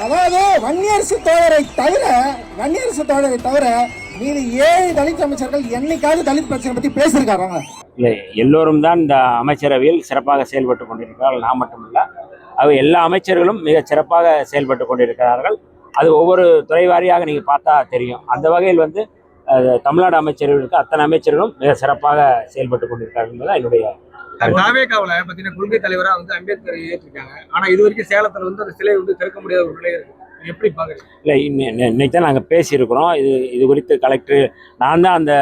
அதாவது வன்னியரசு தோழரை தவிர மீது 7 தலித் அமைச்சர்கள் என்னைக்காவது தலித் பிரச்சனை பத்தி பேசியிருக்காங்க? இல்லை, எல்லோரும் தான் இந்த அமைச்சரவையில் சிறப்பாக செயல்பட்டு கொண்டிருக்கிறார்கள். நான் மட்டுமல்ல, எல்லா அமைச்சர்களும் மிக சிறப்பாக செயல்பட்டு கொண்டிருக்கிறார்கள். அது ஒவ்வொரு துறை வாரியாக நீங்கள் பார்த்தா தெரியும். அந்த வகையில் தமிழ்நாடு அமைச்சர்களுக்கு அத்தனை அமைச்சர்களும் மிக சிறப்பாக செயல்பட்டு கொண்டிருக்கிறார்கள் என்பது என்னுடைய தாவேகாவில் பார்த்தீங்கன்னா கொள்கை தலைவராக அம்பேத்கர் ஏற்றிருக்காங்க. ஆனால் இது வரைக்கும் சேலத்தில் அந்த சிலை திறக்க முடியாத ஒரு நிலை இருக்கு. எப்படி பார்க்குறீங்க? இல்லை, இன்னைக்கு தான் நாங்கள் பேசியிருக்கிறோம். இது குறித்து கலெக்டர் நான் தான் அந்த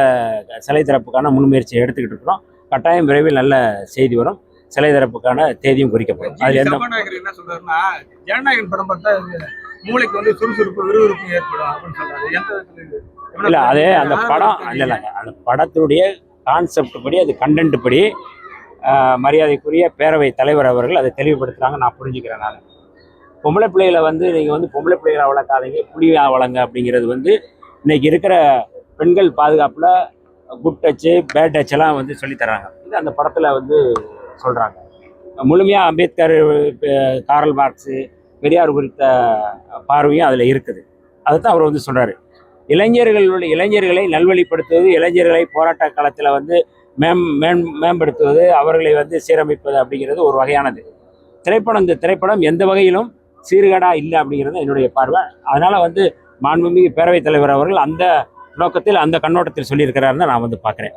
சிலை திறப்புக்கான முன்முயற்சியை எடுத்துக்கிட்டு இருக்கிறோம். கட்டாயம் விரைவில் நல்ல செய்தி வரும். சிலை திறப்புக்கான தேதியும் குறிக்கப்படும். அது சபாநாயகர் என்ன சொல்றாருன்னா, ஜனநாயகன் படம் பார்த்தா மூளைக்கு சுறுசுறுப்பு விறுவிறுப்பு ஏற்படும் அப்படின்னு சொல்றாரு. இல்லை, அதே அந்த படம் இல்லை, அந்த படத்தினுடைய கான்செப்ட் படி, அது கண்டென்ட் படி மரியாதைக்குரிய பேரவை தலைவர் அவர்கள் அதை தெளிவுபடுத்துகிறாங்க. நான் புரிஞ்சுக்கிறேன். நான் பொம்பளை பிள்ளைகளை நீங்கள் பொம்பளை பிள்ளைகளை வளர்க்காதீங்க, புலியாக வளங்க அப்படிங்கிறது இன்னைக்கு இருக்கிற பெண்கள் பாதுகாப்பில் குட் டச்சு பேட் டச் எல்லாம் சொல்லித்தராங்க. இது அந்த படத்தில் சொல்கிறாங்க. முழுமையாக அம்பேத்கர், காரல் மார்க்ஸு, பெரியார் குறித்த பார்வையும் அதில் இருக்குது. அதுதான் அவர் சொல்கிறாரு. இளைஞர்களை நல்வழிப்படுத்துவது, இளைஞர்களை போராட்ட காலத்தில் மேம்படுத்துவது, அவர்களை சீரமைப்பது அப்படிங்கிறது ஒரு வகையானது. இந்த திரைப்படம் எந்த வகையிலும் சீர்கேடாக இல்லை அப்படிங்கிறது என்னுடைய பார்வை. அதனால் மாண்புமிகு பேரவைத் தலைவர் அவர்கள் அந்த நோக்கத்தில், அந்த கண்ணோட்டத்தில் சொல்லியிருக்கிறாருன்னு நான் பார்க்குறேன்.